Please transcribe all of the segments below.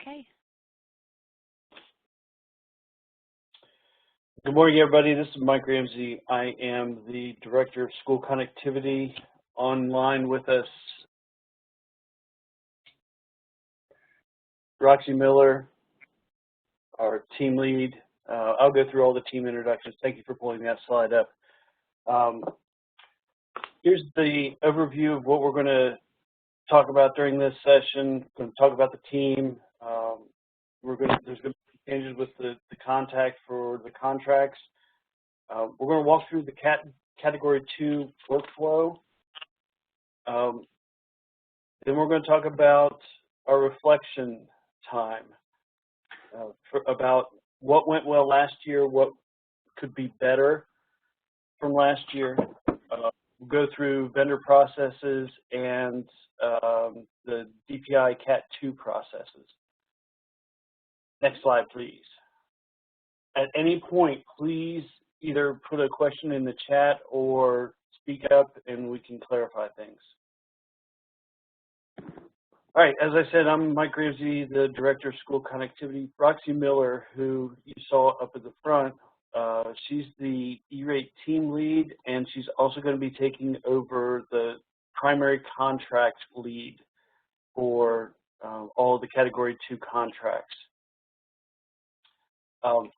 Okay. Good morning, everybody. This is Mike Ramsey. I am the Director of School Connectivity. Online with us, Roxy Miller, our team lead. I'll go through all the team introductions. Thank you for pulling that slide up. Here's the overview of what we're going to talk about during this session. We're going to talk about the team. There's going to be changes with the contact for the contracts. We're going to walk through the Category 2 workflow. Then we're going to talk about our reflection time, about what went well last year, what could be better from last year. We'll go through vendor processes and the DPI Cat2 processes. Next slide, please. At any point, please either put a question in the chat or speak up and we can clarify things. All right, as I said, I'm Mike Ramsey, the Director of School Connectivity. Roxy Miller, who you saw up at the front, she's the E-rate team lead, and she's also going to be taking over the primary contract lead for all of the Category 2 contracts.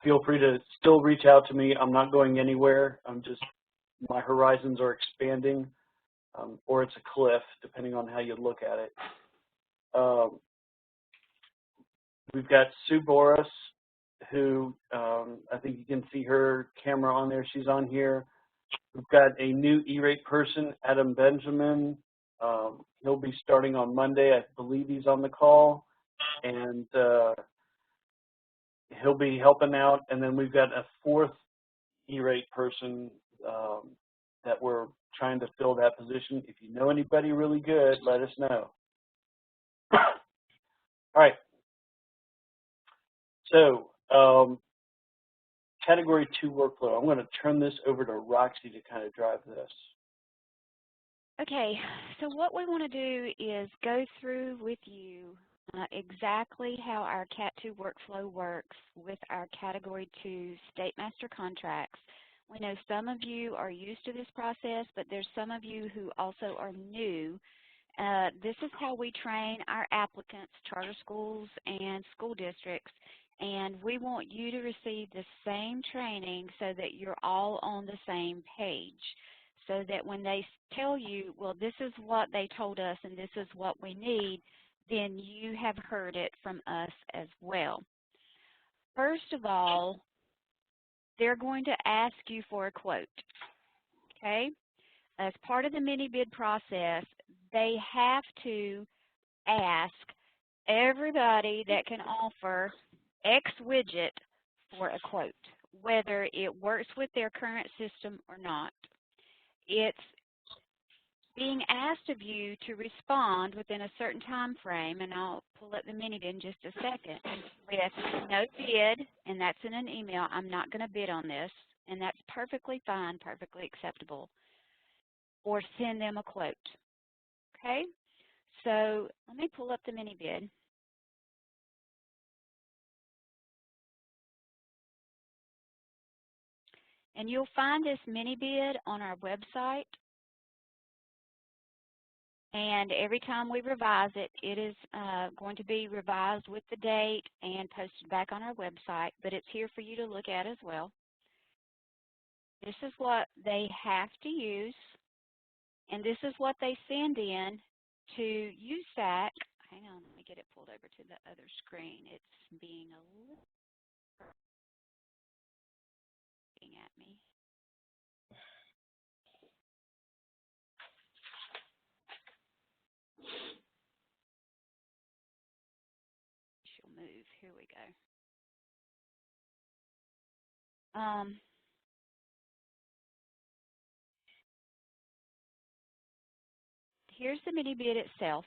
Feel free to still reach out to me. I'm not going anywhere. My horizons are expanding, or it's a cliff, depending on how you look at it. We've got Sue Boris, who I think you can see her camera on there. She's on here. We've got a new E-rate person, Adam Benjamin. He'll be starting on Monday. I believe he's on the call. And he'll be helping out, and then we've got a fourth E-rate person that we're trying to fill that position. If you know anybody really good, let us know. All right. So Category 2 workflow. I'm going to turn this over to Roxy to kind of drive this. Okay, so what we want to do is go through with you exactly how our Cat2 workflow works with our Category 2 State Master contracts. We know some of you are used to this process, but there's some of you who also are new. This is how we train our applicants, charter schools and school districts, and we want you to receive the same training so that you're all on the same page, so that when they tell you, well, this is what they told us and this is what we need, then you have heard it from us as well. First of all, they're going to ask you for a quote, okay? As part of the mini bid process, they have to ask everybody that can offer X widget for a quote, whether it works with their current system or not. It's being asked of you to respond within a certain time frame, and I'll pull up the mini bid in just a second, with no bid, and that's in an email. I'm not going to bid on this, and that's perfectly fine, perfectly acceptable. Or send them a quote. Okay? So let me pull up the mini bid. And you'll find this mini bid on our website. And every time we revise it, it is going to be revised with the date and posted back on our website, but it's here for you to look at as well. This is what they have to use, and this is what they send in to USAC. Hang on, let me get it pulled over to the other screen. It's being a little at me. She'll move. Here we go. Here's the mini bid itself.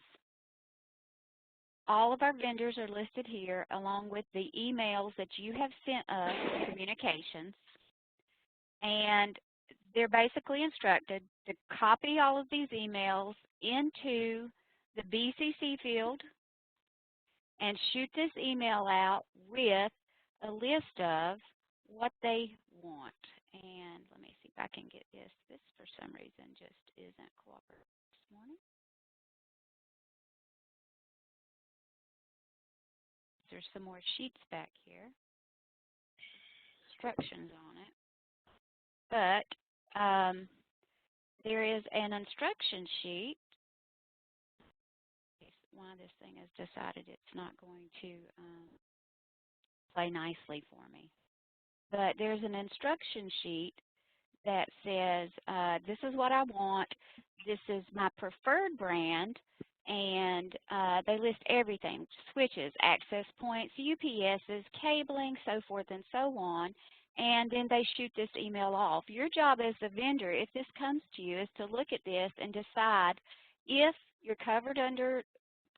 All of our vendors are listed here, along with the emails that you have sent us, communications. And they're basically instructed to copy all of these emails into the BCC field and shoot this email out with a list of what they want. And let me see if I can get this. This, for some reason, just isn't cooperating this morning. There's some more sheets back here, instructions on it. But there is an instruction sheet. Why this thing has decided it's not going to play nicely for me. But there's an instruction sheet that says, this is what I want, this is my preferred brand, and they list everything, switches, access points, UPSs, cabling, so forth and so on, and then they shoot this email off. Your job as a vendor, if this comes to you, is to look at this and decide if you're covered under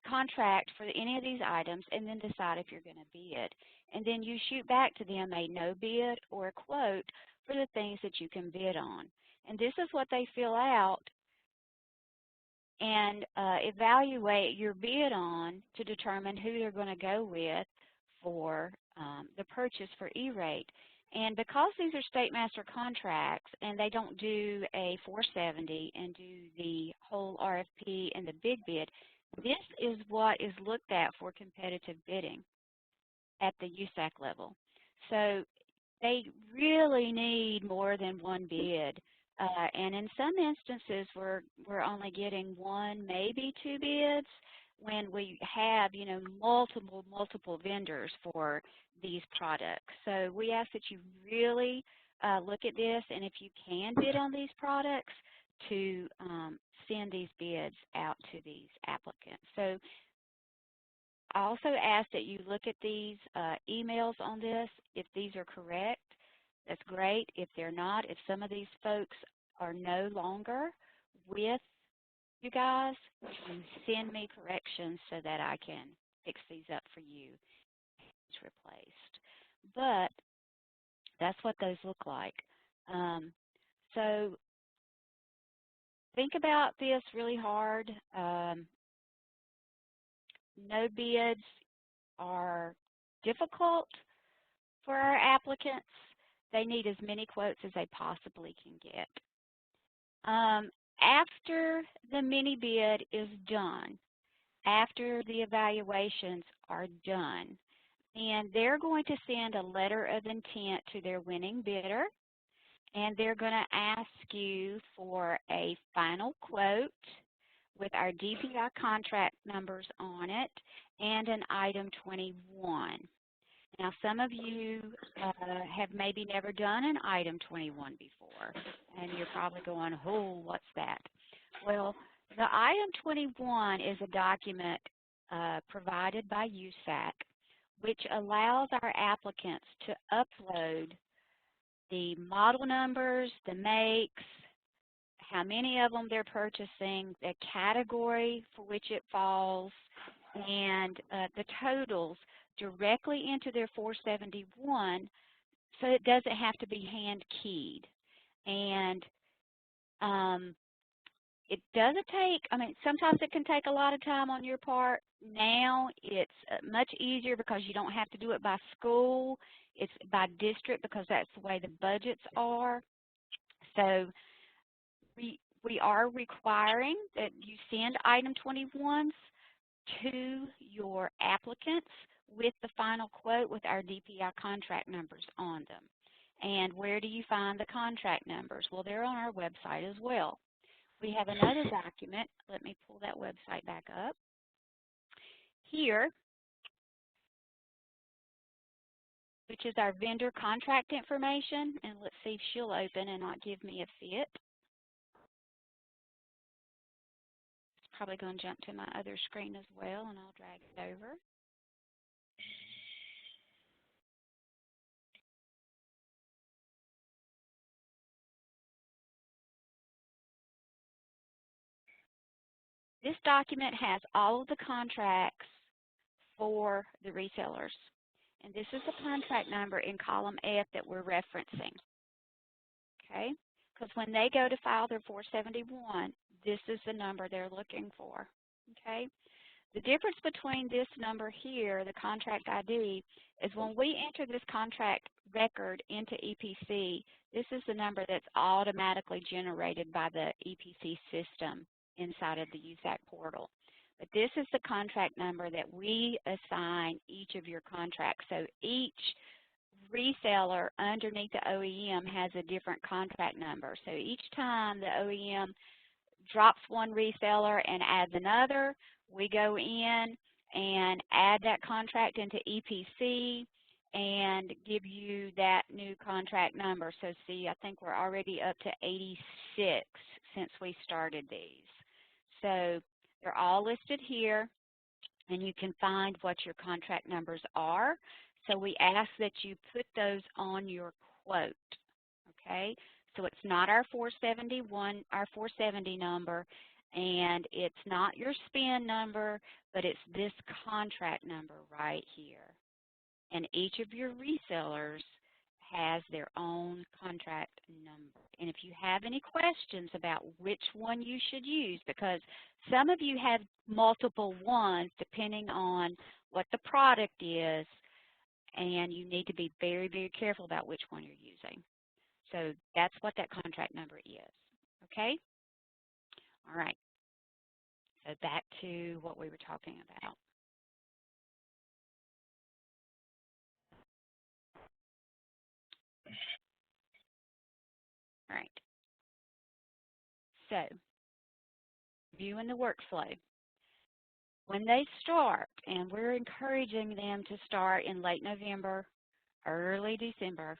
contract for any of these items, and then decide if you're going to bid. And then you shoot back to them a no bid or a quote for the things that you can bid on. And this is what they fill out and evaluate your bid on to determine who they're going to go with for the purchase for E-rate. And because these are state master contracts and they don't do a 470 and do the whole RFP and the big bid, this is what is looked at for competitive bidding at the USAC level. So they really need more than one bid. And in some instances, we're only getting one, maybe two bids when we have, you know, multiple vendors for these products. So we ask that you really look at this, and if you can bid on these products, to send these bids out to these applicants. So I also ask that you look at these emails on this. If these are correct, that's great. If they're not, if some of these folks are no longer with you guys, send me corrections so that I can fix these up for you. It's replaced. But that's what those look like. So think about this really hard. No bids are difficult for our applicants. They need as many quotes as they possibly can get. After the mini bid is done, after the evaluations are done, and they're going to send a letter of intent to their winning bidder, and they're going to ask you for a final quote with our DPI contract numbers on it and an item 21. Now, some of you have maybe never done an item 21 before, and you're probably going, oh, what's that? Well, the item 21 is a document provided by USAC, which allows our applicants to upload the model numbers, the makes, how many of them they're purchasing, the category for which it falls, and the totals directly into their 471, so it doesn't have to be hand keyed. And it doesn't take, I mean, sometimes it can take a lot of time on your part. Now it's much easier because you don't have to do it by school. It's by district because that's the way the budgets are. So we are requiring that you send item 21s to your applicants with the final quote with our DPI contract numbers on them. And where do you find the contract numbers? Well, they're on our website as well. We have another document. Let me pull that website back up. Here, which is our vendor contract information, and let's see if she'll open and not give me a fit. It's probably going to jump to my other screen as well, and I'll drag it over. This document has all of the contracts for the resellers. And this is the contract number in column F that we're referencing. Okay? Because when they go to file their 471, this is the number they're looking for. Okay? The difference between this number here, the contract ID, is when we enter this contract record into EPC, this is the number that's automatically generated by the EPC system inside of the USAC portal. But this is the contract number that we assign each of your contracts. So each reseller underneath the OEM has a different contract number. So each time the OEM drops one reseller and adds another, we go in and add that contract into EPC and give you that new contract number. So see, I think we're already up to 86 since we started these. So they're all listed here, and you can find what your contract numbers are. So we ask that you put those on your quote, okay? So it's not our 470 number, and it's not your spin number, but it's this contract number right here. And each of your resellers has their own contract number. And if you have any questions about which one you should use, because some of you have multiple ones depending on what the product is, and you need to be very, very careful about which one you're using. So that's what that contract number is, okay? All right, so back to what we were talking about. All right, so viewing the workflow. When they start, and we're encouraging them to start in late November, early December,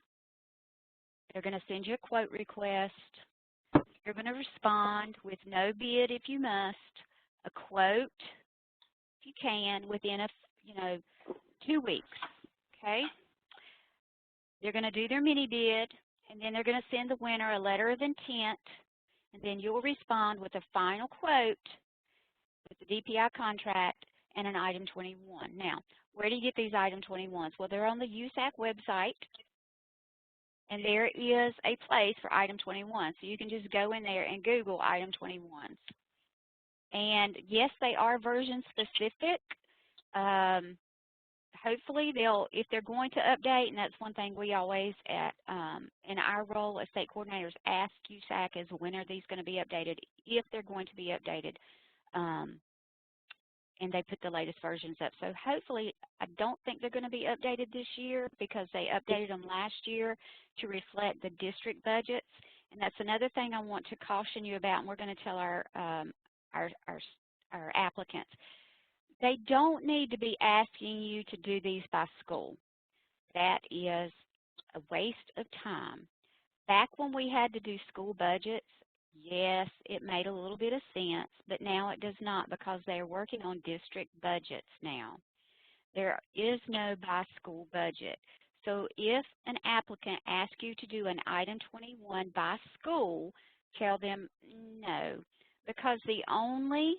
they're going to send you a quote request. You're going to respond with no bid if you must, a quote if you can within 2 weeks, okay? They're going to do their mini bid, and then they're going to send the winner a letter of intent, and then you'll respond with a final quote with the DPI contract and an item 21. Now, where do you get these item 21s? Well, they're on the USAC website, and there is a place for item 21. So you can just go in there and Google item 21s. And yes, they are version specific. Hopefully if they're going to update, and that's one thing we always in our role as state coordinators ask USAC is when are these going to be updated, if they're going to be updated, and they put the latest versions up. So hopefully, I don't think they're going to be updated this year because they updated them last year to reflect the district budgets. And that's another thing I want to caution you about, and we're going to tell our applicants. They don't need to be asking you to do these by school. That is a waste of time. Back when we had to do school budgets, yes, it made a little bit of sense, but now it does not because they are working on district budgets now. There is no by school budget. So if an applicant asks you to do an item 21 by school, tell them no, because the only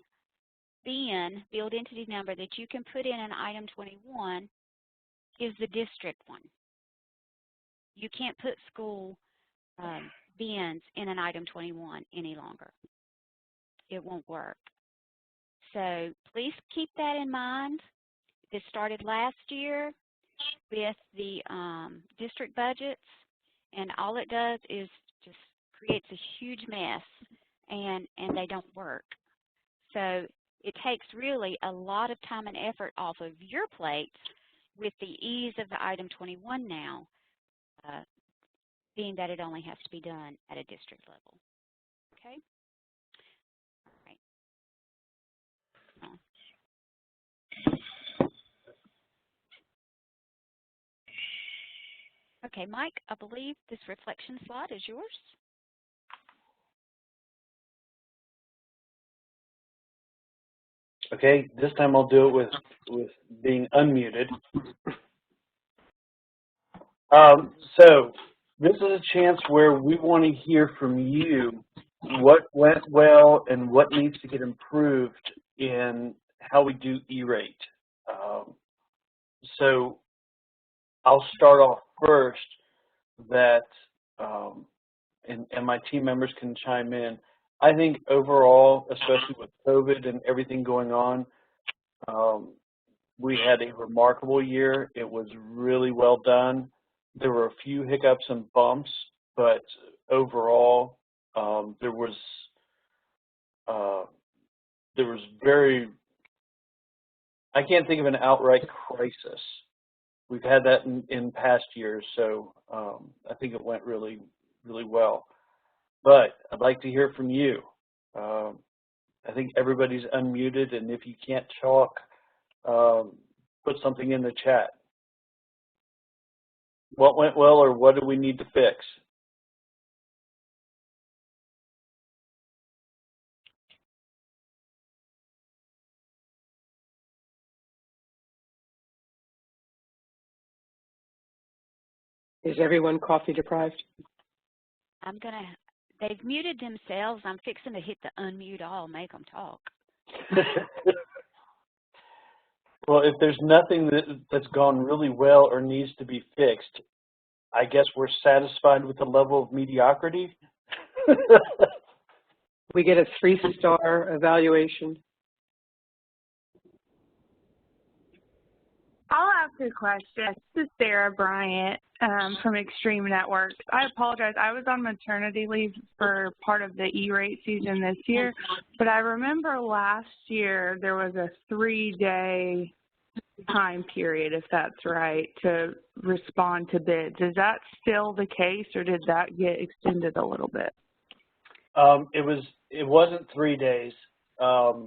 build entity number that you can put in an item 21 is the district one. You can't put school bins in an item 21 any longer. It won't work. So please keep that in mind. This started last year with the district budgets, and all it does is just creates a huge mess, and they don't work. So it takes really a lot of time and effort off of your plate with the ease of the item 21 now, being that it only has to be done at a district level. Okay? All right. Okay, Mike, I believe this reflection slide is yours. Okay, this time I'll do it with being unmuted. So this is a chance where we want to hear from you what went well and what needs to get improved in how we do E-rate. So I'll start off first that, and my team members can chime in. I think overall, especially with COVID and everything going on, We had a remarkable year. It was really well done. There were a few hiccups and bumps, but overall, there was very, I can't think of an outright crisis. We've had that in past years, so I think it went really, really well. But I'd like to hear from you. I think everybody's unmuted, and if you can't talk, put something in the chat. What went well, or what do we need to fix? Is everyone coffee deprived? They've muted themselves. I'm fixing to hit the unmute all, make them talk. Well, if there's nothing that's gone really well or needs to be fixed, I guess we're satisfied with the level of mediocrity. We get a 3-star evaluation. I'll ask a question. This is Sarah Bryant from Extreme Networks. I apologize. I was on maternity leave for part of the E-rate season this year, but I remember last year there was a 3-day time period, if that's right, to respond to bids. Is that still the case, or did that get extended a little bit? It wasn't 3 days, but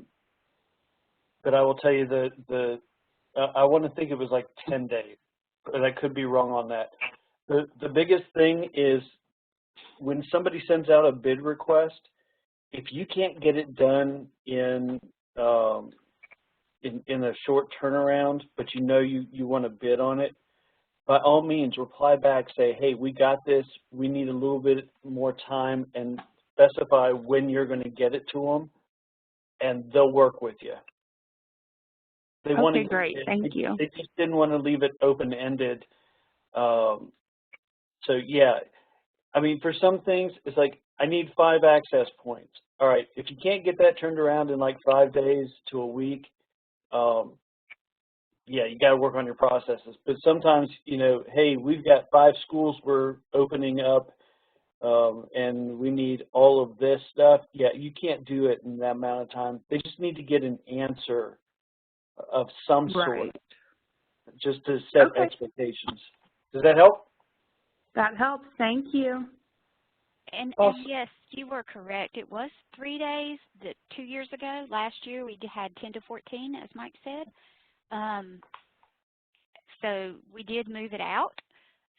I will tell you I want to think it was like 10 days, but I could be wrong on that. The biggest thing is when somebody sends out a bid request, if you can't get it done in a short turnaround, but you know you want to bid on it, by all means reply back, say, hey, we got this, we need a little bit more time, and specify when you're going to get it to them, and they'll work with you. Okay, great. Thank you. They just didn't want to leave it open-ended. So, yeah, I mean, for some things, it's like, I need 5 access points. All right, if you can't get that turned around in like 5 days to a week, yeah, you got to work on your processes. But sometimes, you know, hey, we've got 5 schools we're opening up, and we need all of this stuff. Yeah, you can't do it in that amount of time. They just need to get an answer of some sort, just to set expectations. Does that help? That helps. Thank you. And yes, you were correct. It was 3 days 2 years ago. Last year we had 10 to 14, as Mike said. So we did move it out.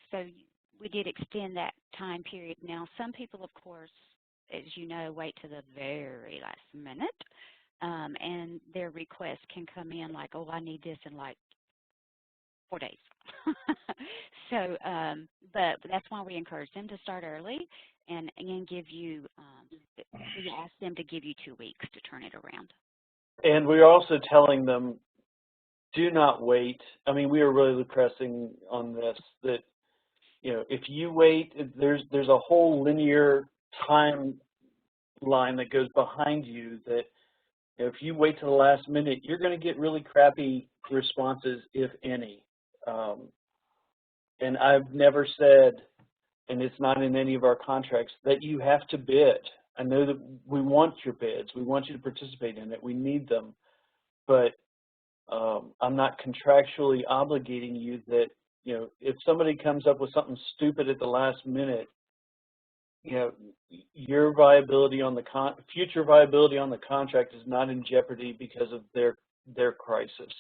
So we did extend that time period. Now, some people, of course, as you know, wait to the very last minute. And their request can come in like, oh, I need this in like 4 days. So, but that's why we encourage them to start early and give you, we ask them to give you 2 weeks to turn it around. And we're also telling them, do not wait. I mean, we are really pressing on this, that, you know, if you wait, there's a whole linear timeline that goes behind you that, if you wait to the last minute, you're going to get really crappy responses, if any. And I've never said, and it's not in any of our contracts, that you have to bid. I know that we want your bids. We want you to participate in it. We need them. But I'm not contractually obligating you that, you know, if somebody comes up with something stupid at the last minute, you know, your viability on the future viability on the contract is not in jeopardy because of their crisis.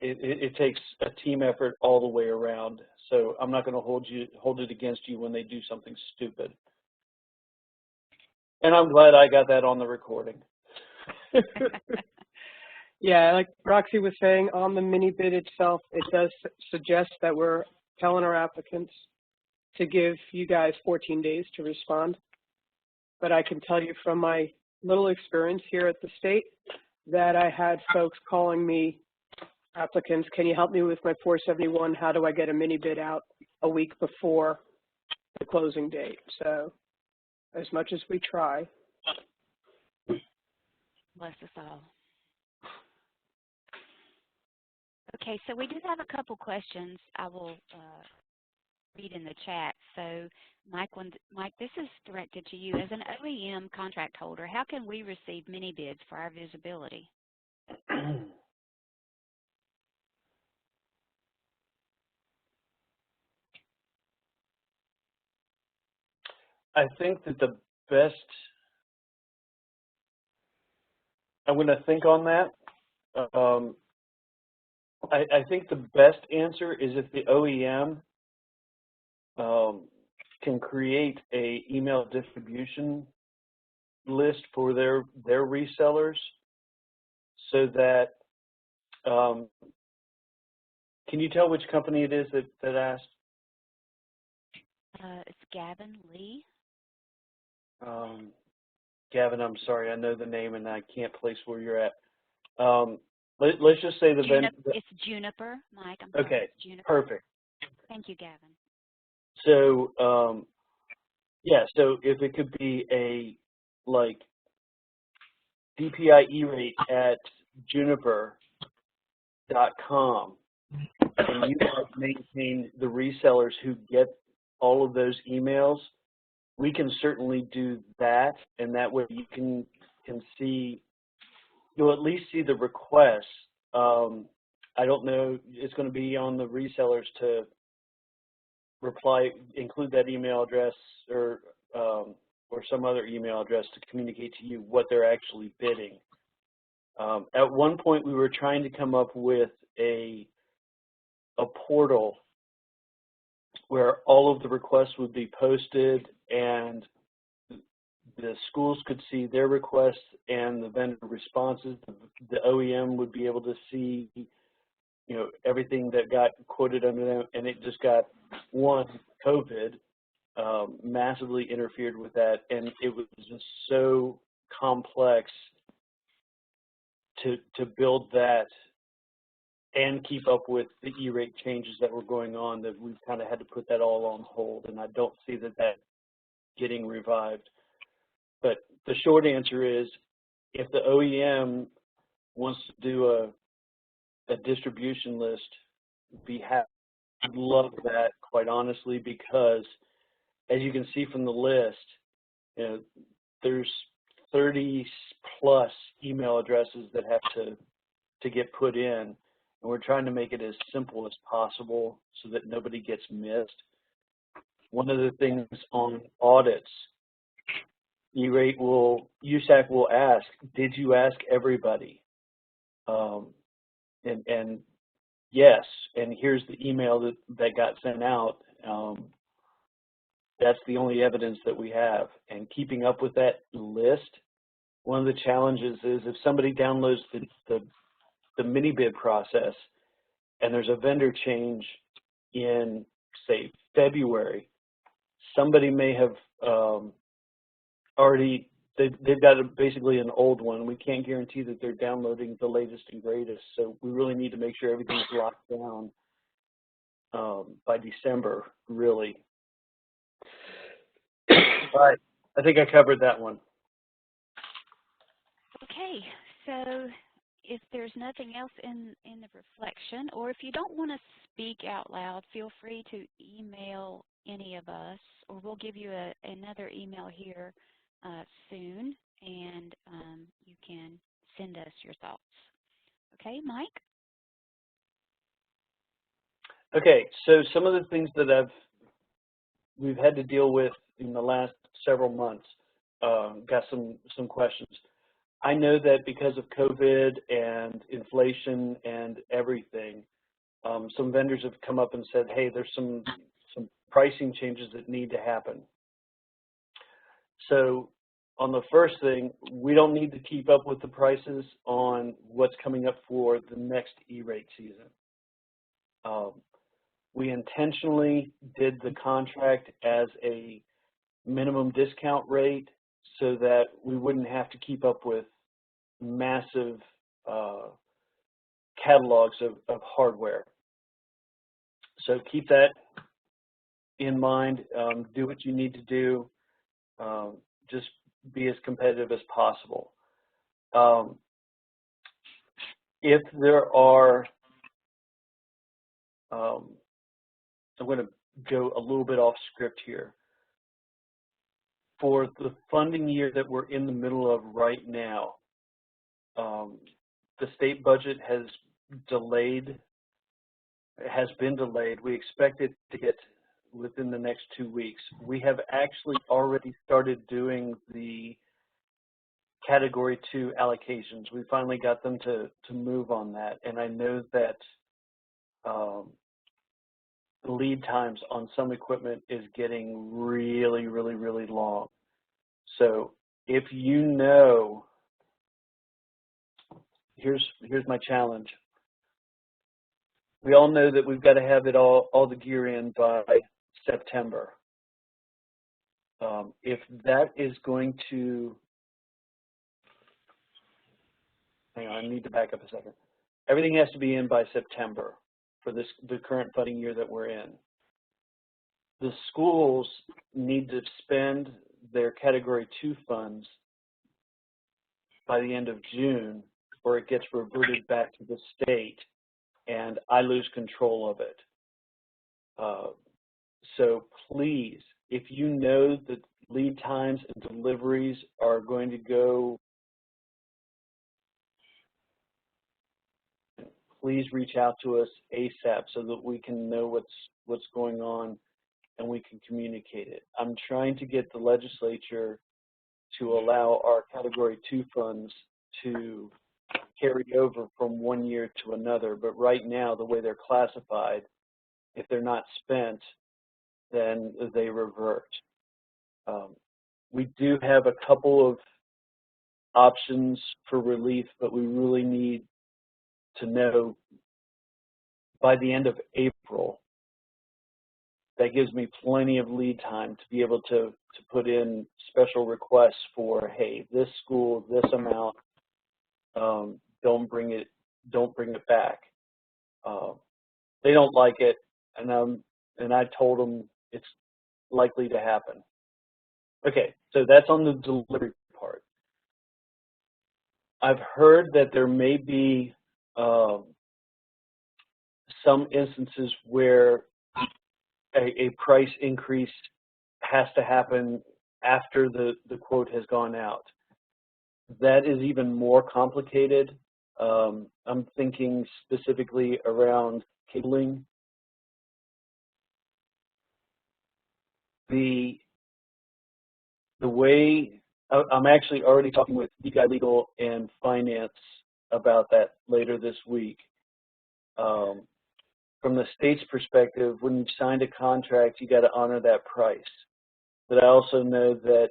It takes a team effort all the way around. So I'm not going to hold it against you when they do something stupid. And I'm glad I got that on the recording. Yeah, like Roxy was saying, on the mini bid itself, it does suggest that we're telling our applicants to give you guys 14 days to respond. But I can tell you from my little experience here at the state that I had folks calling me, applicants, can you help me with my 471? How do I get a mini bid out a week before the closing date? So as much as we try. Bless us all. Okay, so we do have a couple questions I will read in the chat. So, Mike, this is directed to you. As an OEM contract holder, how can we receive mini bids for our visibility? I think that the best, I'm going to think on that. I think the best answer is if the OEM can create a email distribution list for their resellers, so that can you tell which company it is that asked? It's Gavin Lee. Gavin, I'm sorry, I know the name and I can't place where you're at. Let's just say the vendor. It's Juniper, Mike. I'm sorry. Okay, It's Juniper. perfect. Thank you, Gavin. So, yeah, so if it could be a, like, DPI E-rate at juniper.com, and you guys maintain the resellers who get all of those emails, we can certainly do that, and that way you can see, you'll at least see the requests. I don't know, it's going to be on the resellers to reply, include that email address or some other email address to communicate to you what they're actually bidding. At one point, we were trying to come up with a portal where all of the requests would be posted and the schools could see their requests and the vendor responses. The OEM would be able to see, you know, everything that got quoted under them, and it just got, one, COVID massively interfered with that, and it was just so complex to build that and keep up with the E-rate changes that were going on that we've kind of had to put that all on hold, and I don't see that getting revived. But the short answer is, if the OEM wants to do a distribution list, I'd love that, quite honestly, because as you can see from the list, you know, there's 30 plus email addresses that have to get put in, and we're trying to make it as simple as possible so that nobody gets missed. One of the things on audits, USAC will ask, did you ask everybody? And yes, and here's the email that got sent out. That's the only evidence that we have. And keeping up with that list, one of the challenges is if somebody downloads the mini bid process and there's a vendor change in, say, February, somebody may have already, they've got basically an old one. We can't guarantee that they're downloading the latest and greatest, so we really need to make sure everything's locked down by December, really. All right, I think I covered that one. Okay, so if there's nothing else in the reflection, or if you don't want to speak out loud, feel free to email any of us, or we'll give you another email here soon, and you can send us your thoughts. Okay, Mike? Okay, so some of the things that we've had to deal with in the last several months, got some questions. I know that because of COVID and inflation and everything, some vendors have come up and said, hey, there's some pricing changes that need to happen. So on the first thing, we don't need to keep up with the prices on what's coming up for the next E-rate season. We intentionally did the contract as a minimum discount rate so that we wouldn't have to keep up with massive catalogs of hardware. So keep that in mind. Do what you need to do. Just be as competitive as possible. If there are I'm going to go a little bit off script here. For the funding year that we're in the middle of right now, the state budget has been delayed. We expect it to get within the next 2 weeks. We have actually already started doing the Category 2 allocations. We finally got them to move on that, and I know that the lead times on some equipment is getting really, really, really long. So if you know, here's my challenge. We all know that we've got to have it all the gear in by September. If that is going to, hang on, I need to back up a second. Everything has to be in by September for the current funding year that we're in. The schools need to spend their Category 2 funds by the end of June, or it gets reverted back to the state, and I lose control of it. So please, if you know that lead times and deliveries are going to go, please reach out to us ASAP so that we can know what's going on and we can communicate it. I'm trying to get the legislature to allow our Category 2 funds to carry over from one year to another, but right now, the way they're classified, if they're not spent, then they revert. We do have a couple of options for relief, but we really need to know by the end of April. That gives me plenty of lead time to be able to put in special requests for, hey, this school, this amount, don't bring it back. They don't like it, and I told them it's likely to happen. Okay, so that's on the delivery part. I've heard that there may be some instances where a price increase has to happen after the quote has gone out. That is even more complicated. I'm thinking specifically around cabling. The way, I'm actually already talking with DPI Legal and Finance about that later this week. From the state's perspective, when you've signed a contract, you got to honor that price. But I also know that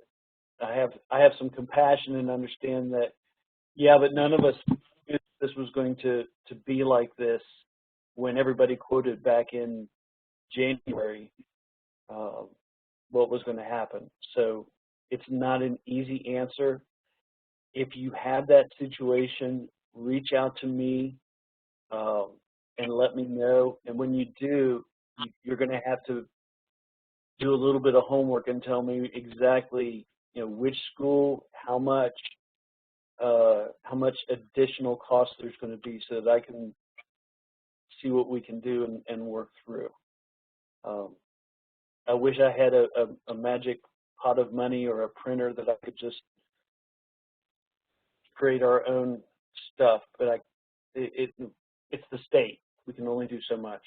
I have some compassion and understand that, yeah, but none of us knew this was going to be like this when everybody quoted back in January what was going to happen. So it's not an easy answer. If you have that situation, reach out to me and let me know. And when you do, you're going to have to do a little bit of homework and tell me exactly, which school, how much additional cost there's going to be, so that I can see what we can do and work through. I wish I had a magic pot of money or a printer that I could just create our own stuff, but it's the state. We can only do so much.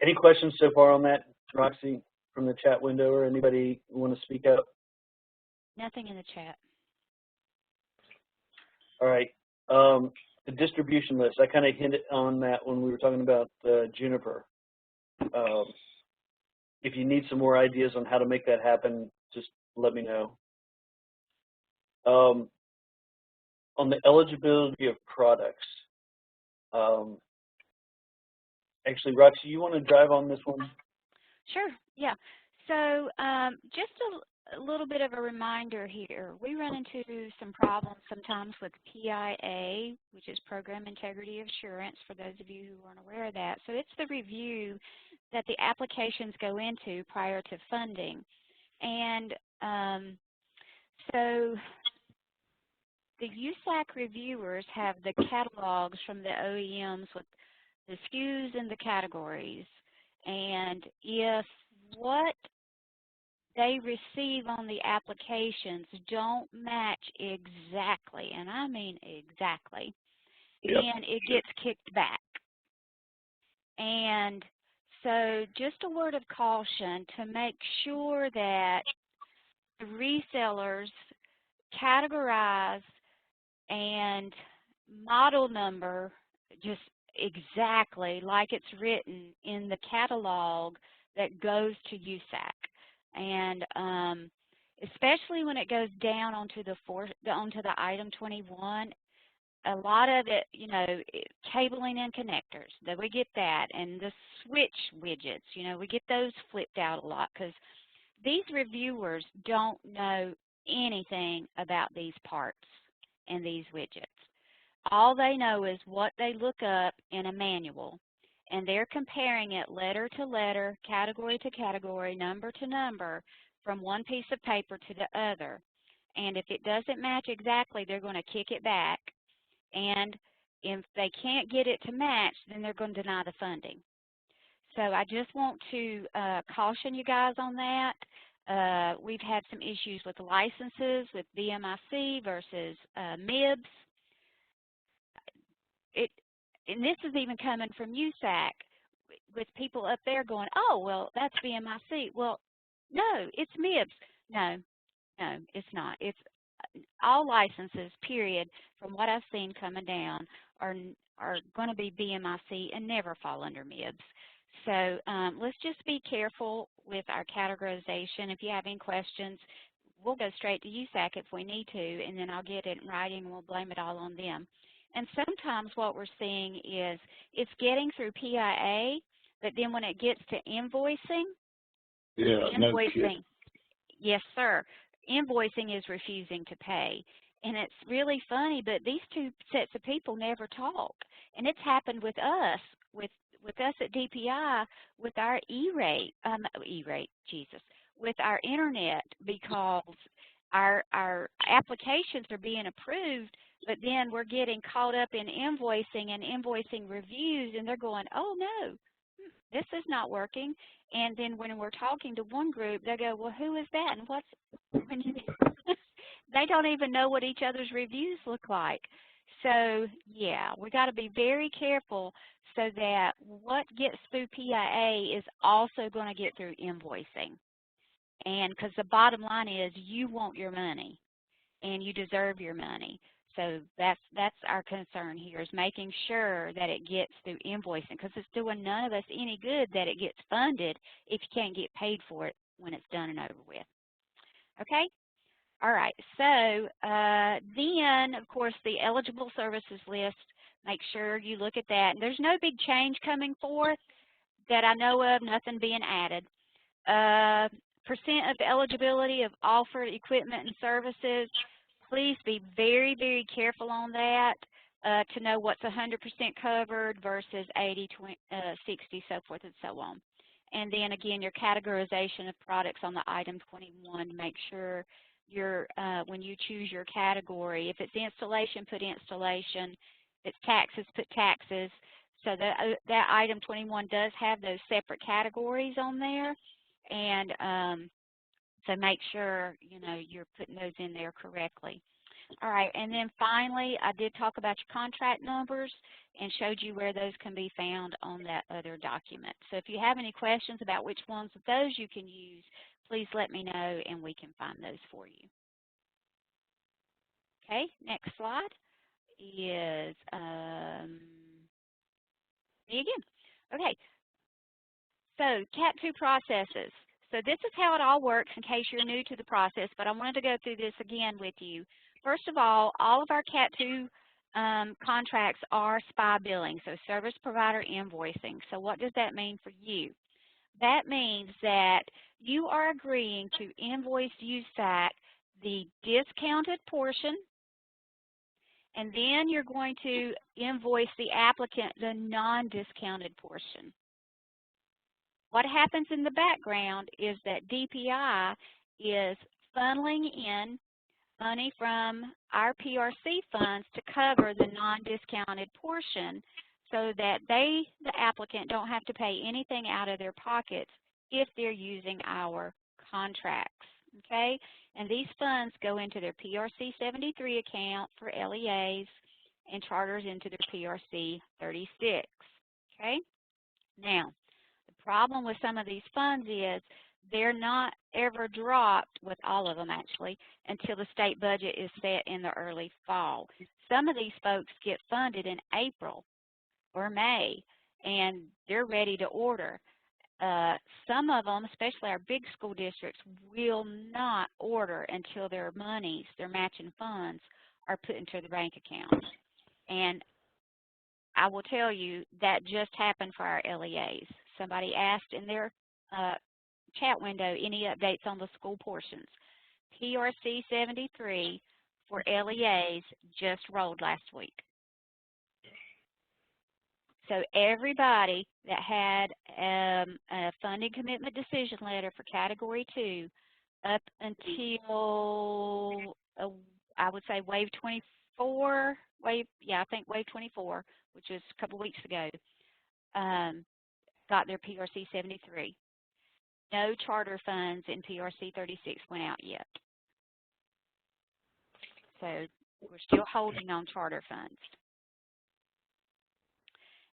Any questions so far on that, Roxy, from the chat window, or anybody want to speak up? Nothing in the chat. All right. The distribution list, I kind of hinted on that when we were talking about Juniper. If you need some more ideas on how to make that happen, just let me know. On the eligibility of products, actually, Roxy, you want to drive on this one? Sure, yeah. So just a little bit of a reminder here. We run into some problems sometimes with PIA, which is Program Integrity Assurance, for those of you who aren't aware of that. So it's the review that the applications go into prior to funding. And so the USAC reviewers have the catalogs from the OEMs with the SKUs and the categories. And if what they receive on the applications don't match exactly, and I mean exactly, then it gets kicked back. And so just a word of caution to make sure that the resellers categorize and model number just exactly like it's written in the catalog that goes to USAC. And especially when it goes down onto the item 21, a lot of it, you know, cabling and connectors, that we get that, and the switch widgets, you know, we get those flipped out a lot because these reviewers don't know anything about these parts and these widgets. All they know is what they look up in a manual, and they're comparing it letter to letter, category to category, number to number, from one piece of paper to the other. And if it doesn't match exactly, they're going to kick it back. And if they can't get it to match, then they're going to deny the funding. So I just want to caution you guys on that. We've had some issues with licenses with BMIC versus MIBS. And this is even coming from USAC with people up there going, oh, well, that's BMIC. Well, no, it's MIBS. No, it's not. It's all licenses, period, from what I've seen coming down, are going to be BMIC and never fall under MIBS. So let's just be careful with our categorization. If you have any questions, we'll go straight to USAC if we need to, and then I'll get it in writing and we'll blame it all on them. And sometimes what we're seeing is it's getting through PIA, but then when it gets to invoicing, yes, sir, invoicing is refusing to pay. And it's really funny, but these two sets of people never talk. And it's happened with us, with us at DPI, with our with our internet, because our applications are being approved, but then we're getting caught up in invoicing and invoicing reviews, and they're going, oh, no, this is not working. And then when we're talking to one group, they go, well, who is that? And what's when you they don't even know what each other's reviews look like. So, yeah, we got to be very careful so that what gets through PIA is also going to get through invoicing. And because the bottom line is you want your money and you deserve your money. So that's our concern here, is making sure that it gets through invoicing, because it's doing none of us any good that it gets funded if you can't get paid for it when it's done and over with. Okay? All right. So then, of course, the eligible services list, make sure you look at that. And there's no big change coming forth that I know of, nothing being added. Percent of eligibility of offered equipment and services, please be very, very careful on that to know what's 100% covered versus 80, 20, 60, so forth and so on. And then again, your categorization of products on the item 21, make sure you're, when you choose your category, if it's installation, put installation. If it's taxes, put taxes. So that item 21 does have those separate categories on there. And so make sure, you know, you're putting those in there correctly. All right, and then finally, I did talk about your contract numbers and showed you where those can be found on that other document. So if you have any questions about which ones of those you can use, please let me know and we can find those for you. Okay, next slide is me again. Okay, so Cat2 processes. So this is how it all works in case you're new to the process, but I wanted to go through this again with you. First of all of our Cat2 contracts are SPI billing, so service provider invoicing. So what does that mean for you? That means that you are agreeing to invoice USAC the discounted portion, and then you're going to invoice the applicant the non-discounted portion. What happens in the background is that DPI is funneling in money from our PRC funds to cover the non-discounted portion so that the applicant, don't have to pay anything out of their pockets if they're using our contracts, okay? And these funds go into their PRC 73 account for LEAs and charters into their PRC 36, okay? Now, the problem with some of these funds is they're not ever dropped, with all of them actually, until the state budget is set in the early fall. Some of these folks get funded in April or May, and they're ready to order. Some of them, especially our big school districts, will not order until their monies, their matching funds, are put into the bank account. And I will tell you that just happened for our LEAs. Somebody asked in their chat window any updates on the school portions. PRC 73 for LEAs just rolled last week. So everybody that had a funding commitment decision letter for Category 2 up until, I would say, Wave 24, I think Wave 24, which was a couple weeks ago, got their PRC 73. No charter funds in PRC 36 went out yet. So we're still holding on charter funds.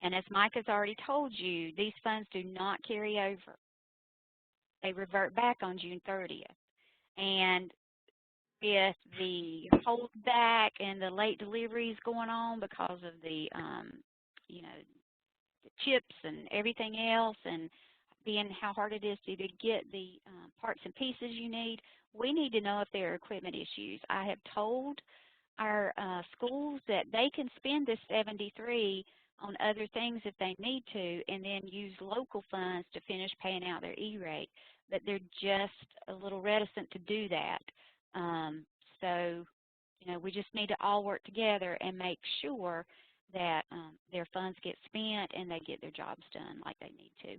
And as Mike has already told you, these funds do not carry over. They revert back on June 30th. And with the holdback and the late deliveries going on because of the, you know, the chips and everything else, and being how hard it is to get the parts and pieces you need, we need to know if there are equipment issues. I have told our schools that they can spend this 73 on other things if they need to, and then use local funds to finish paying out their E-rate. But they're just a little reticent to do that. So, you know, we just need to all work together and make sure that their funds get spent and they get their jobs done like they need to.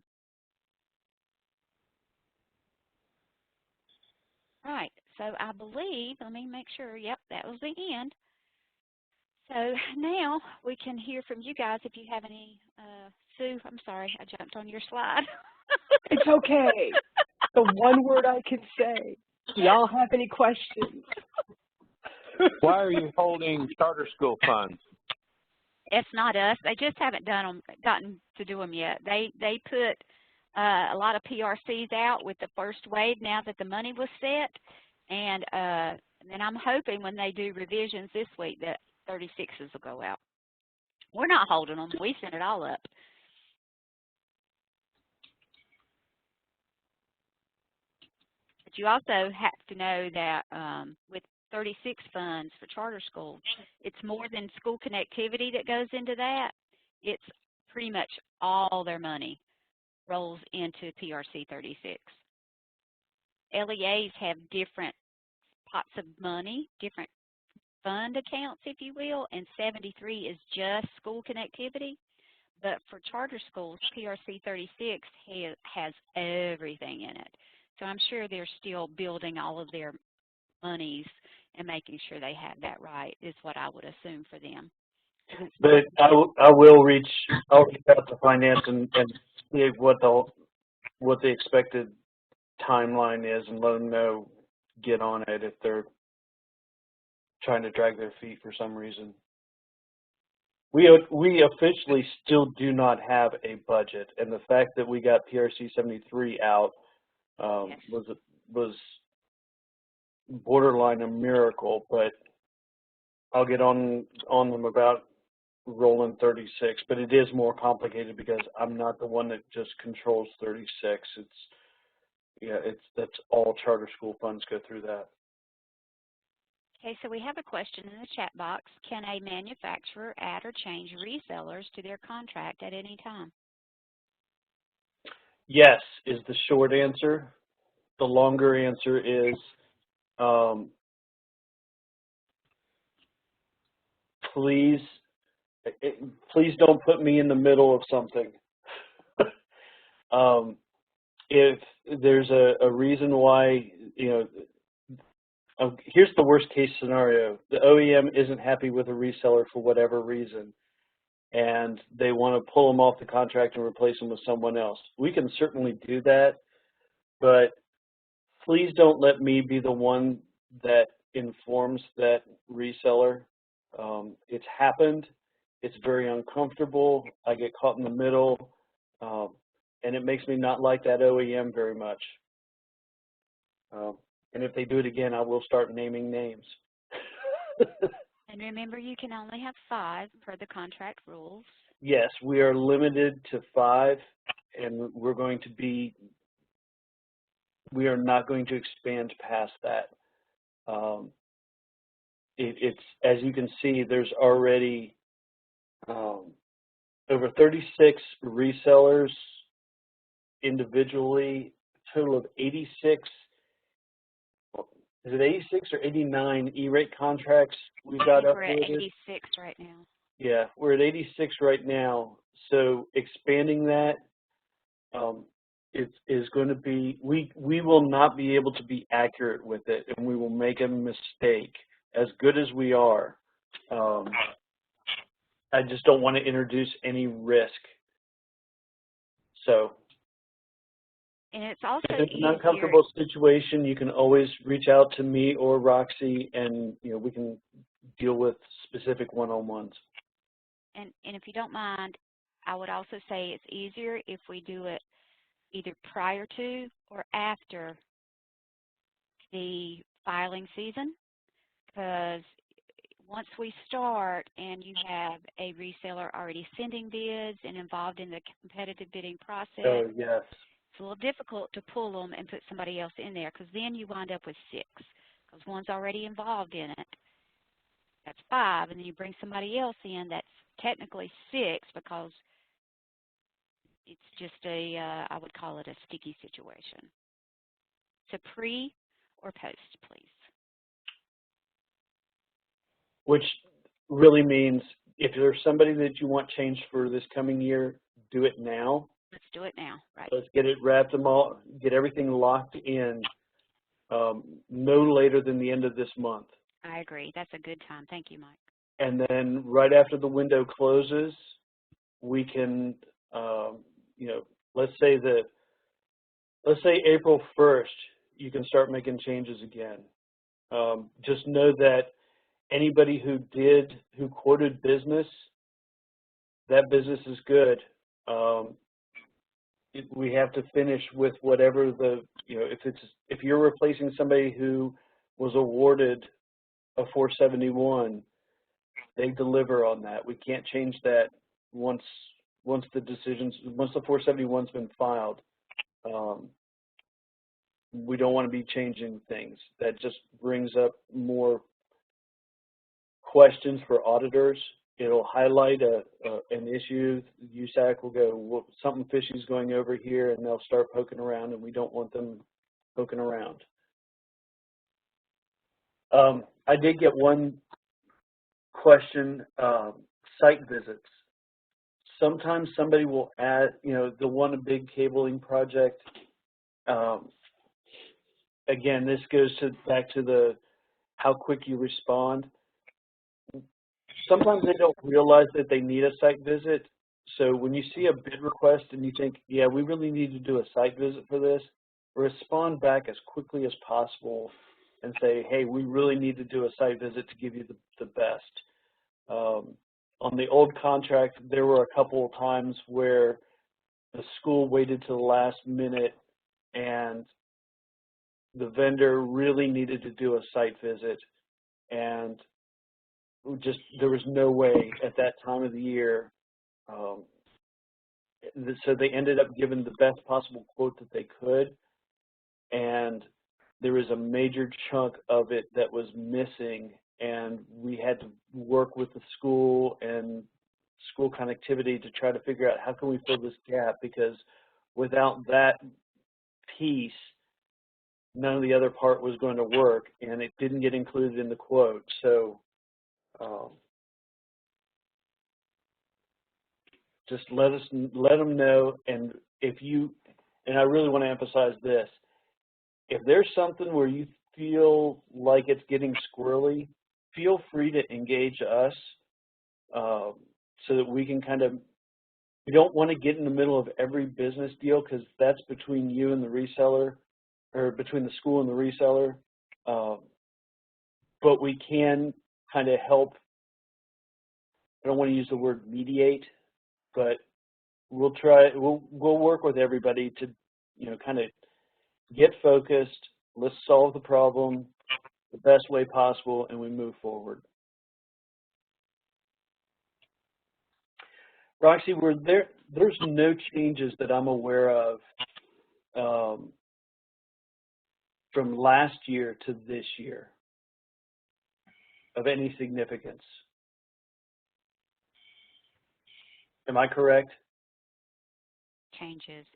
Right, so I believe, let me make sure, yep, that was the end. So now we can hear from you guys if you have any, Sue, I'm sorry, I jumped on your slide. It's okay. The one word I can say. Do y'all have any questions? Why are you holding charter school funds? It's not us. They just haven't gotten to do them yet. They put a lot of PRCs out with the first wave now that the money was set, and then I'm hoping when they do revisions this week that 36s will go out. We're not holding them. We sent it all up. But you also have to know that with 36 funds for charter schools, it's more than school connectivity that goes into that. It's pretty much all their money rolls into PRC 36. LEAs have different pots of money, different fund accounts, if you will, and 73 is just school connectivity. But for charter schools, PRC 36 has everything in it. So I'm sure they're still building all of their monies and making sure they have that right, is what I would assume for them. But I'll reach out to finance and see what the expected timeline is, and let them know, get on it if they're trying to drag their feet for some reason. We officially still do not have a budget, and the fact that we got PRC 73 out Yes. was borderline a miracle. But I'll get on them about rolling 36. But it is more complicated because I'm not the one that just controls 36. That's all charter school funds go through that. Okay, so we have a question in the chat box. Can a manufacturer add or change resellers to their contract at any time? Yes is the short answer. The longer answer is please don't put me in the middle of something. If there's a reason why, here's the worst case scenario. The OEM isn't happy with a reseller for whatever reason, and they want to pull them off the contract and replace them with someone else. We can certainly do that, but please don't let me be the one that informs that reseller. It's happened. It's very uncomfortable. I get caught in the middle, and it makes me not like that OEM very much. And if they do it again, I will start naming names. And remember, you can only have 5 per the contract rules. Yes, we are limited to 5, and we are not going to expand past that. It's, as you can see, there's already over 36 resellers individually, a total of 86. Is it 86 or 89 E-rate contracts we've got updated? We're at 86 right now. Yeah, we're at 86 right now. So expanding that is going to be, we will not be able to be accurate with it, and we will make a mistake. As good as we are, I just don't want to introduce any risk. So. And it's also if it's an uncomfortable situation, you can always reach out to me or Roxy, and we can deal with specific one-on-ones. And if you don't mind, I would also say it's easier if we do it either prior to or after the filing season, because once we start and you have a reseller already sending bids and involved in the competitive bidding process, oh, yes. It's a little difficult to pull them and put somebody else in there, because then you wind up with 6, because one's already involved in it. That's 5, and then you bring somebody else in, that's technically 6, because it's just I would call it a sticky situation. So pre or post, please. Which really means if there's somebody that you want changed for this coming year, do it now. Let's do it now, right? Let's get it wrapped them all, get everything locked in no later than the end of this month. I agree. That's a good time. Thank you, Mike. And then right after the window closes, we can, let's say April 1st, you can start making changes again. Just know that anybody who quoted business, that business is good. We have to finish with whatever if you're replacing somebody who was awarded a 471, they deliver on that. We can't change that once the 471's been filed. We don't want to be changing things. That just brings up more questions for auditors. It'll highlight an issue. USAC will go, well, something fishy is going over here, and they'll start poking around, and we don't want them poking around. I did get one question, site visits. Sometimes somebody will add, they'll want a big cabling project. Again, this goes back to how quick you respond. Sometimes they don't realize that they need a site visit. So when you see a bid request and you think, yeah, we really need to do a site visit for this, respond back as quickly as possible and say, hey, we really need to do a site visit to give you the best. On the old contract, there were a couple of times where the school waited to the last minute and the vendor really needed to do a site visit, and there was no way at that time of the year. So they ended up giving the best possible quote that they could, and there was a major chunk of it that was missing, and we had to work with the school and school connectivity to try to figure out how can we fill this gap, because without that piece, none of the other part was going to work, and it didn't get included in the quote. So just let them know. And and I really want to emphasize this, if there's something where you feel like it's getting squirrely, feel free to engage us so that we can kind of, we don't want to get in the middle of every business deal because that's between you and the reseller, or between the school and the reseller. But we can kind of help, I don't want to use the word mediate, but we'll work with everybody to, kind of get focused, let's solve the problem the best way possible, and we move forward. Roxy, there's no changes that I'm aware of from last year to this year of any significance. Am I correct? Changes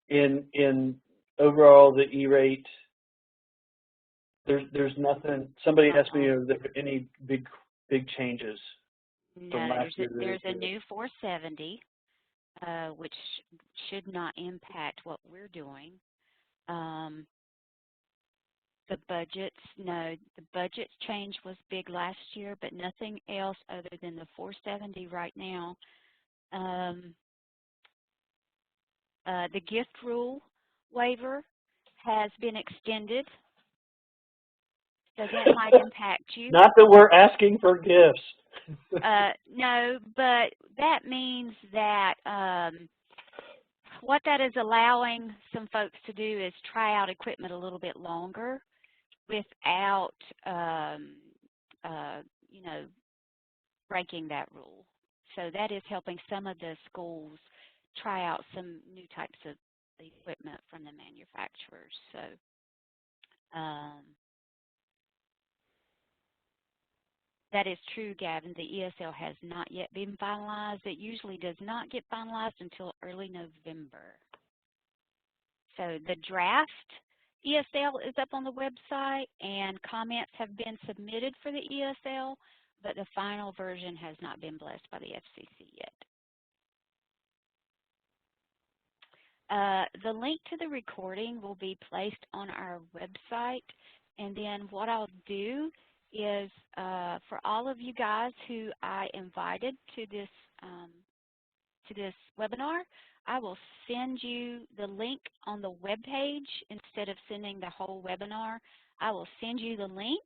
in overall the E-rate. There's nothing. Somebody asked me if there were any big changes. No, there's a new 470, which should not impact what we're doing. The budgets, no, the budget change was big last year, but nothing else other than the 470 right now. The gift rule waiver has been extended, so that might impact you. Not that we're asking for gifts. No, but that means that what that is allowing some folks to do is try out equipment a little bit longer without, breaking that rule. So that is helping some of the schools try out some new types of equipment from the manufacturers. So that is true, Gavin. The ESL has not yet been finalized. It usually does not get finalized until early November. So the draft ESL is up on the website, and comments have been submitted for the ESL, but the final version has not been blessed by the FCC yet. The link to the recording will be placed on our website, and then what I'll do is for all of you guys who I invited to this webinar, I will send you the link on the web page instead of sending the whole webinar. I will send you the link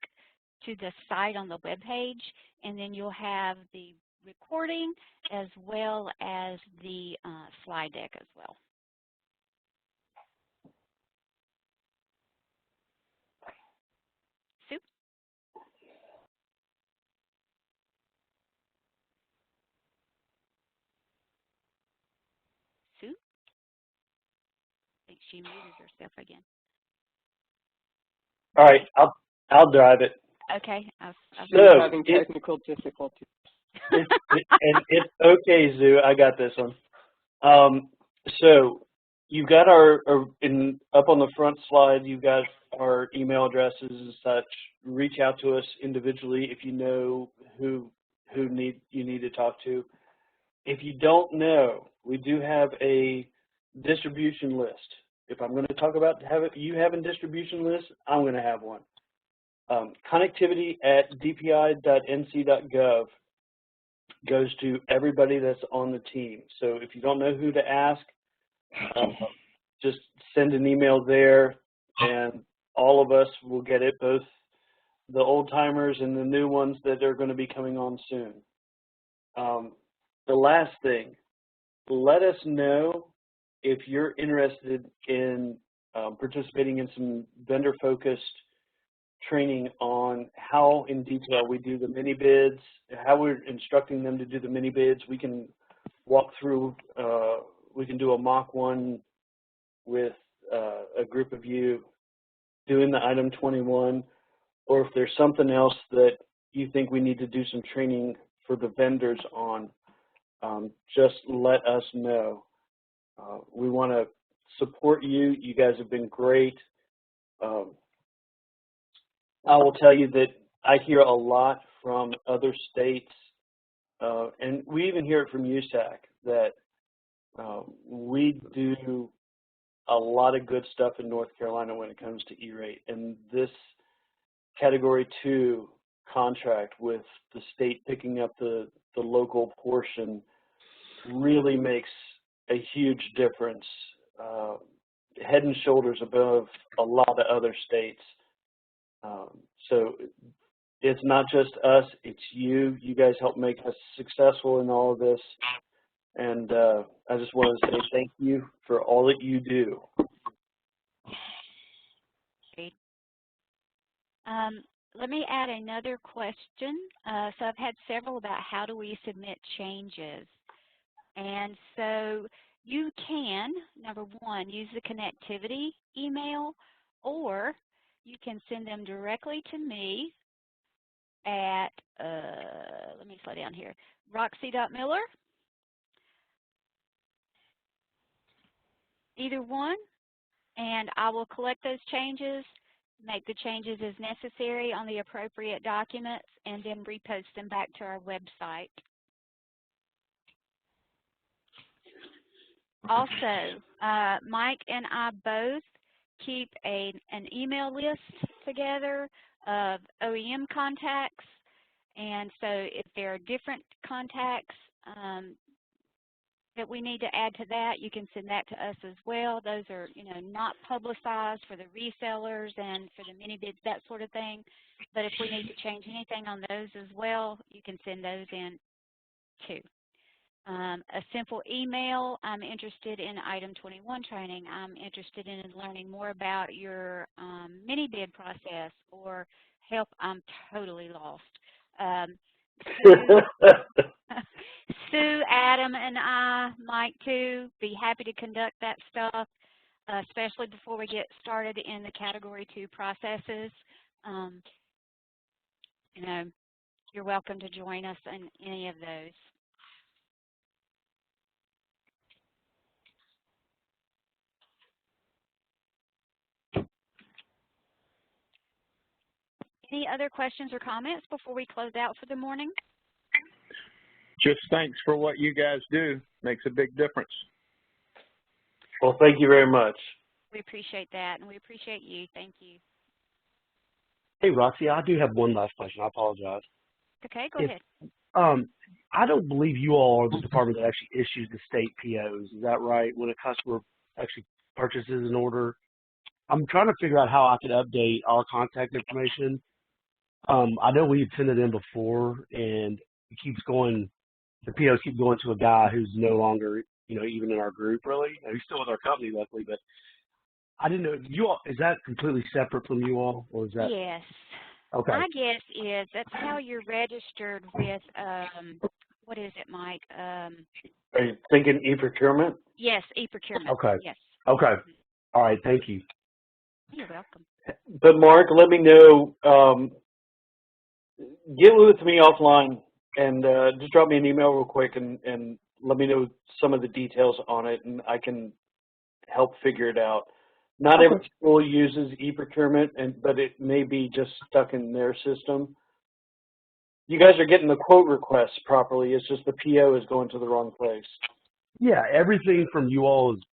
to the site on the web page, and then you'll have the recording as well as the slide deck as well. Sue? Sue? I think she muted herself again. All right, I'll drive it. Okay. So, having technical difficulties. And it's okay, Zoo. I got this one. So you've got up on the front slide, you've got our email addresses and such. Reach out to us individually if you know who you need to talk to. If you don't know, we do have a distribution list. If I'm going to talk about you having distribution lists, I'm going to have one. Connectivity at dpi.nc.gov goes to everybody that's on the team. So if you don't know who to ask, just send an email there, and all of us will get it, both the old timers and the new ones that are going to be coming on soon. The last thing, let us know if you're interested in participating in some vendor-focused training on how in detail we do the mini bids, how we're instructing them to do the mini bids. We can walk through, we can do a mock one with a group of you doing the item 21, or if there's something else that you think we need to do some training for the vendors on, just let us know. We want to support you. You guys have been great. I will tell you that I hear a lot from other states, and we even hear it from USAC, that we do a lot of good stuff in North Carolina when it comes to E-rate, and this Category 2 contract with the state picking up the local portion really makes a huge difference, head and shoulders above a lot of other states. So it's not just us, it's you. You guys help make us successful in all of this. And I just want to say thank you for all that you do. Great. Let me add another question. So I've had several about how do we submit changes. And so you can, number one, use the connectivity email, or you can send them directly to me at, let me slow down here, roxy.miller. Either one, and I will collect those changes, make the changes as necessary on the appropriate documents, and then repost them back to our website. Also, Mike and I both keep an email list together of OEM contacts, and so if there are different contacts that we need to add to that, you can send that to us as well. Those are, not publicized for the resellers and for the mini bids, that sort of thing. But if we need to change anything on those as well, you can send those in too. A simple email, I'm interested in item 21 training. I'm interested in learning more about your mini bid process, or help, I'm totally lost. Sue, Adam, and I, Mike too, be happy to conduct that stuff, especially before we get started in the Category 2 processes. You're welcome to join us in any of those. Any other questions or comments before we close out for the morning? Just thanks for what you guys do. Makes a big difference. Well, thank you very much. We appreciate that, and we appreciate you. Thank you. Hey, Roxy, I do have one last question. I apologize. Okay, go ahead. I don't believe you all are the department that actually issues the state POs. Is that right? When a customer actually purchases an order, I'm trying to figure out how I could update our contact information. I know we've sent it in before, and it keeps going. The POs keep going to a guy who's no longer, even in our group, really. He's still with our company, luckily, but I didn't know. You all, is that completely separate from you all, or is that? Yes. Okay. My guess is that's how you're registered with, what is it, Mike? Are you thinking e-procurement? Yes, e-procurement. Okay. Yes. Okay. All right. Thank you. You're welcome. But Mark, let me know. Get with me offline and just drop me an email real quick and let me know some of the details on it, and I can help figure it out. Not every school uses e-procurement, but it may be just stuck in their system. You guys are getting the quote requests properly. It's just the PO is going to the wrong place. Yeah, everything from you all is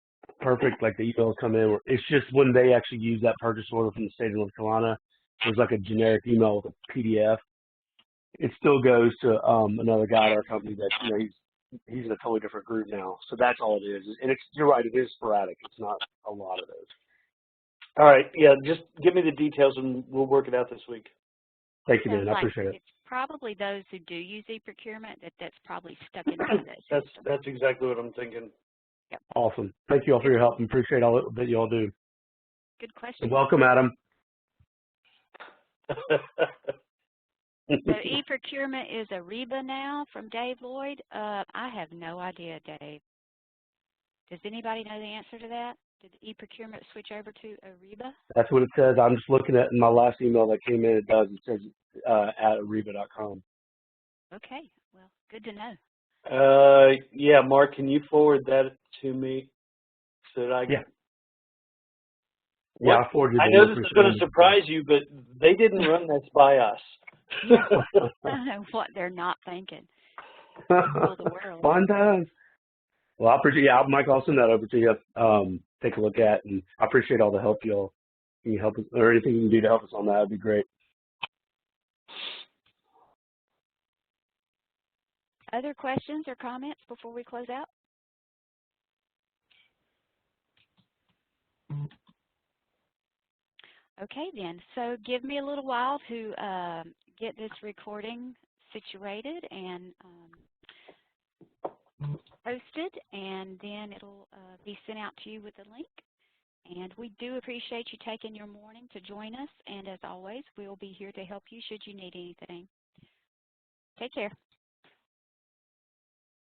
perfect. Like the emails come in. It's just when they actually use that purchase order from the state of North Carolina, there's like a generic email with a PDF. It still goes to another guy at our company that he's in a totally different group now. So that's all it is. And you're right, it is sporadic. It's not a lot of those. All right, yeah, just give me the details and we'll work it out this week. Thank you, man. I appreciate it. It's probably those who do use e-procurement that's probably stuck in that. That's exactly what I'm thinking. Yep. Awesome. Thank you all for your help and appreciate all that you all do. Good question. And welcome, Adam. So e-procurement is Ariba now from Dave Lloyd. I have no idea, Dave. Does anybody know the answer to that? Did e-procurement switch over to Ariba? That's what it says. I'm just looking at in my last email that came in. It does. It says at ariba.com. Okay. Well, good to know. Yeah, Mark, can you forward that to me so that I can? Yeah. Yeah, I forwarded it. I know this is going to surprise you, but they didn't run this by us. I know what they're not thinking. Rule the world. Fun times. Well, I appreciate. Yeah, Mike, I'll send that over to you. take a look at. And I appreciate all the help y'all. Can you help us, or anything you can do to help us on that? That'd be great. Other questions or comments before we close out? Okay then, so give me a little while to get this recording situated and posted, and then it'll be sent out to you with a link. And we do appreciate you taking your morning to join us, and as always, we'll be here to help you should you need anything. Take care.